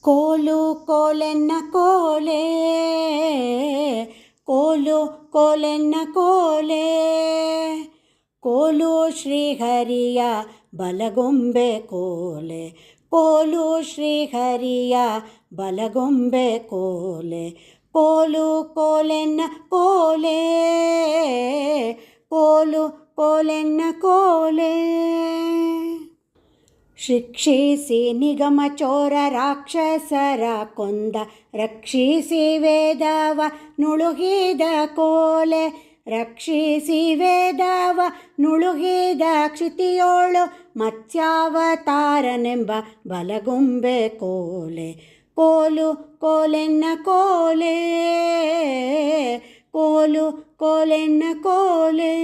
ಕೋಲು ಕೋಲೆನ್ನ ಕೋಲೆ, ಕೋಲು ಕೋಲೆನ್ನ ಕೋಲೆ, ಕೋಲು ಶ್ರೀಹರಿಯ ಬಲಗೊಂಬೆ ಕೋಲೆ, ಕೋಲು ಶ್ರೀಹರಿಯ ಬಲಗೊಂಬೆ ಕೋಲೆ, ಕೋಲು ಕೋಲೆನ್ನ ಕೋಲೆ, ಕೋಲು ಕೋಲೆನ್ನ ಕೋಲೆ. ಶಿಕ್ಷಿಸಿ ನಿಗಮ ಚೋರ ರಾಕ್ಷಸರ ಕೊಂದ, ರಕ್ಷಿಸಿ ವೇದವ ನುಳುಗಿದ ಕೋಲೆ, ರಕ್ಷಿಸಿ ವೇದವ ನುಳುಗಿದ ಕ್ಷಿತಿಯೋಳು ಮತ್ಸ್ಯಾವತಾರನೆಂಬ ಬಲಗೊಂಬೆ ಕೋಲೆ, ಕೋಲು ಕೋಲೆನ್ನ ಕೋಲೆ, ಕೋಲು ಕೋಲೆನ್ನ ಕೋಲೆ.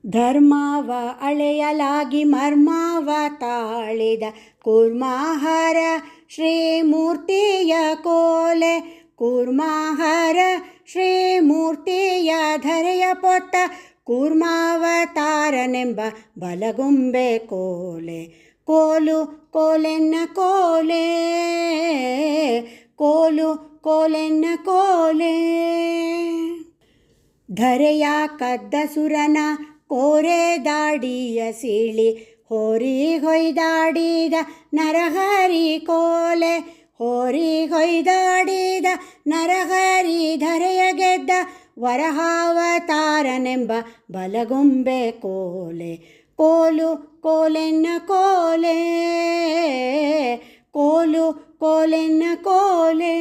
ಧರ್ಮವ ಅಳೆಯಲಾಗಿ ಮರ್ಮವ ತಾಳಿದ ಕೂರ್ಮಾಹರ ಶ್ರೀಮೂರ್ತಿಯ ಕೋಲೆ, ಕೂರ್ಮಾಹರ ಶ್ರೀಮೂರ್ತಿಯ ಧರೆಯ ಪೊತ್ತ ಕೂರ್ಮಾವತಾರನೆಂಬ ಬಲಗೊಂಬೆ ಕೋಲೆ, ಕೋಲು ಕೋಲೆನ್ನ ಕೋಲೆ, ಕೋಲು ಕೋಲೆನ್ನ ಕೋಲೆ. ಧರೆಯ ಕದ್ದ ಸುರನ ಕೋರೆ ದಾಡಿಯ ಸೀಳಿ ಹೋರಿ ಹೊಯ್ದಾಡಿದ ನರಹರಿ ಕೋಲೆ, ಹೋರಿ ಹೊಯ್ದಾಡಿದ ನರಹರಿ ಧರೆಯ ಗೆದ್ದ ವರಹಾವತಾರನೆಂಬ ಬಲಗೊಂಬೆ ಕೋಲೆ, ಕೋಲು ಕೋಲೆನ್ನ ಕೋಲೆ, ಕೋಲು ಕೋಲೆನ್ನ ಕೋಲೆ.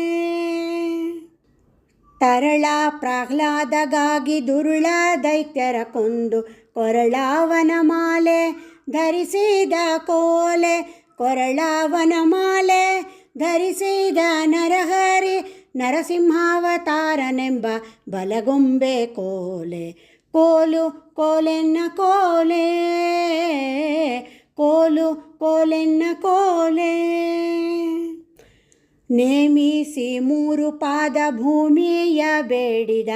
ತರಳ ಪ್ರಹ್ಲಾದಗಾಗಿ ದುರುಳ ದೈತ್ಯರ ಕೊಂದು ಕೊರಳಾವನ ಮಾಲೆ ಧರಿಸಿದ ಕೋಲೆ, ಕೊರಳಾವನ ಮಾಲೆ ಧರಿಸಿದ ನರಹರಿ ನರಸಿಂಹಾವತಾರನೆಂಬ ಬಲಗೊಂಬೆ ಕೋಲೆ, ಕೋಲು ಕೋಲೆನ್ನ ಕೋಲೆ, ಕೋಲು ಕೋಲೆನ್ನ ಕೋಲೆ. ನೇಮಿಸಿ ಮೂರು ಪಾದ ಭೂಮಿಯ ಬೇಡಿದ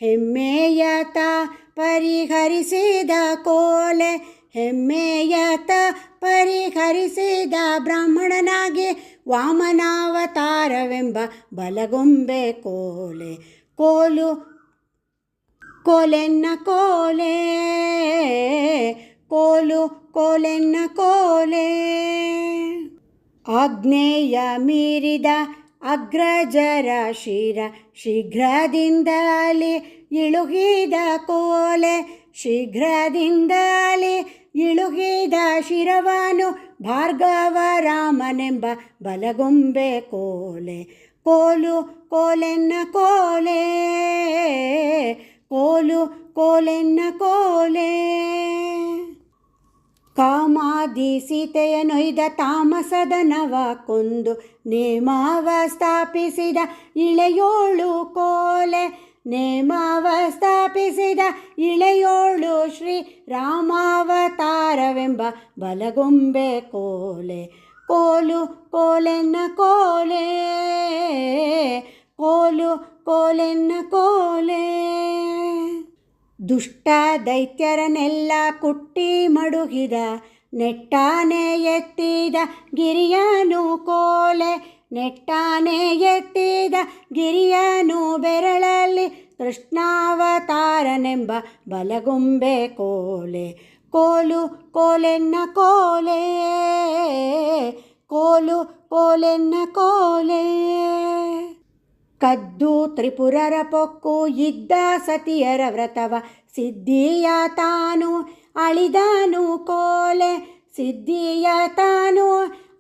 ಹೆಮ್ಮೆಯತ ಪರಿಹರಿಸಿದ ಕೋಲೆ, ಹೆಮ್ಮೆಯತ ಪರಿಹರಿಸಿದ ಬ್ರಾಹ್ಮಣನಾಗಿ ವಾಮನಾವತಾರವೆಂಬ ಬಲಗೊಂಬೆ ಕೋಲೆ, ಕೋಲು ಕೋಲೆನ್ನ ಕೋಲೆ, ಕೋಲು ಕೋಲೆನ್ನ ಕೋಲೆ. ಆಗ್ನೇಯ ಮೀರಿದ ಅಗ್ರಜರ ಶಿರ ಶೀಘ್ರದಿಂದಲೇ ಇಳುಗಿದ ಕೋಲೆ, ಶೀಘ್ರದಿಂದಲೇ ಇಳುಗಿದ ಶಿರವನು ಭಾರ್ಗವ ರಾಮನೆಂಬ ಬಲಗೊಂಬೆ ಕೋಲೆ, ಕೋಲು ಕೋಲೆನ್ನ ಕೋಲೆ, ಕೋಲು ಕೋಲೆನ್ನ ಕೋಲೆ. ಕಾಮಾದಿ ಸೀತೆಯ ನೊಯ್ದ ತಾಮಸದನವ ಕೊಂದು ನೇಮವ ಸ್ಥಾಪಿಸಿದ ಇಳೆಯೋಳು ಕೋಲೆ, ನೇಮವ ಸ್ಥಾಪಿಸಿದ ಇಳೆಯೋಳು ಶ್ರೀ ರಾಮಾವತಾರವೆಂಬ ಬಲಗೊಂಬೆ ಕೋಲೆ, ಕೋಲು ಕೋಲೆನ್ನ ಕೋಲೆ, ಕೋಲು ಕೋಲೆನ್ನ ಕೋಲೆ. ದುಷ್ಟ ದೈತ್ಯರನ್ನೆಲ್ಲ ಕುಟ್ಟಿ ಮಡುಗಿದ ನೆಟ್ಟಾನೆ ಎತ್ತಿದ ಗಿರಿಯನು ಕೋಲೆ, ನೆಟ್ಟಾನೆ ಎತ್ತಿದ ಗಿರಿಯನು ಬೆರಳಲ್ಲಿ ಕೃಷ್ಣಾವತಾರನೆಂಬ ಬಲಗೊಂಬೆ ಕೋಲೆ, ಕೋಲು ಕೋಲೆನ್ನ ಕೋಲೆ, ಕೋಲು ಕೋಲೆನ್ನ ಕೋಲೆ. ಕದ್ದು ತ್ರಿಪುರರ ಪೊಕ್ಕು ಇದ್ದ ಸತಿಯರ ವ್ರತವ ಸಿದ್ಧಿಯ ತಾನು ಅಳಿದನು ಕೋಲೆ, ಸಿದ್ಧಿಯ ತಾನು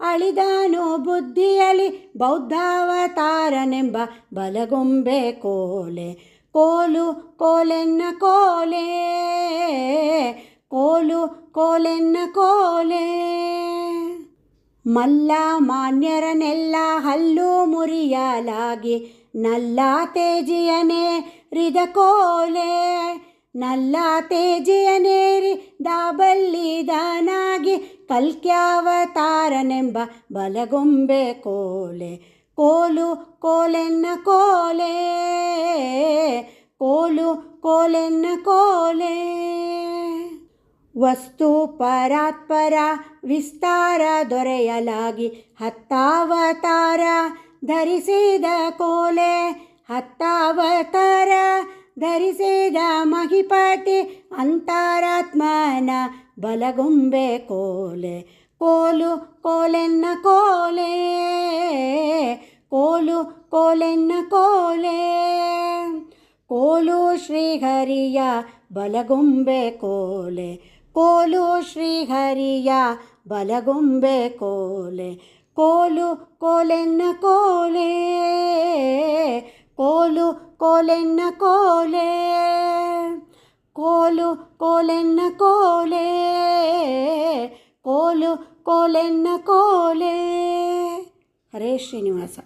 ಅಳಿದನು ಬುದ್ಧಿಯಲ್ಲಿ ಬೌದ್ಧಾವತಾರನೆಂಬ ಬಲಗೊಂಬೆ ಕೋಲೆ, ಕೋಲು ಕೋಲೆನ್ನ ಕೋಲೆ, ಕೋಲು ಕೋಲೆನ್ನ ಕೋಲೆ. ಮಲ್ಲ ಮಾನ್ಯರನೆಲ್ಲ ಹಲ್ಲು ಮುರಿಯಲಾಗಿ ನಲ್ಲ ತೇಜಿಯನೇ ರಿದ ಕೋಲೆ, ನಲ್ಲ ತೇಜಿಯನೇರಿ ದಾಬಲ್ಲಿದನಾಗಿ ಕಲ್ಕ್ಯಾವತಾರನೆಂಬ ಬಲಗೊಂಬೆ ಕೋಲೆ, ಕೋಲು ಕೋಲೆನ್ನ ಕೋಲೆ, ಕೋಲು ಕೋಲೆನ್ನ ಕೋಲೆ. ವಸ್ತು ಪರಾತ್ಪರ ವಿಸ್ತಾರ ದೊರೆಯಲಾಗಿ ಹತ್ತಾವತಾರ ಧರಿಸಿದ ಕೋಲೆ, ಹತ್ತಾವತಾರ ಧರಿಸಿದ ಮಹಿಪತಿ ಅಂತರಾತ್ಮನ ಬಲಗುಂಬೆ ಕೋಲೆ. ಕೋಲು ಕೋಲೆನ್ನ ಕೋಲೆ, ಕೋಲು ಕೋಲೆನ್ನ ಕೋಲೆ. ಕೋಲು ಶ್ರೀಹರಿಯ ಬಲಗುಂಬೆ ಕೋಲೆ, ಕೋಲು ಶ್ರೀಹರಿಯ ಬಲಗುಂಬೆ ಕೋಲೆ. ಕೋಲು ಕೋಲೆನ್ನ ಕೋಲೆ, ಕೋಲು ಕೋಲೆನ್ನ ಕೋಲೆ. ಕೋಲು ಕೋಲೆನ್ನ ಕೋಲೆ, ಕೋಲು ಕೋಲೆನ್ನ ಕೋಲೆ. ಹರೇ ಶ್ರೀನಿವಾಸ.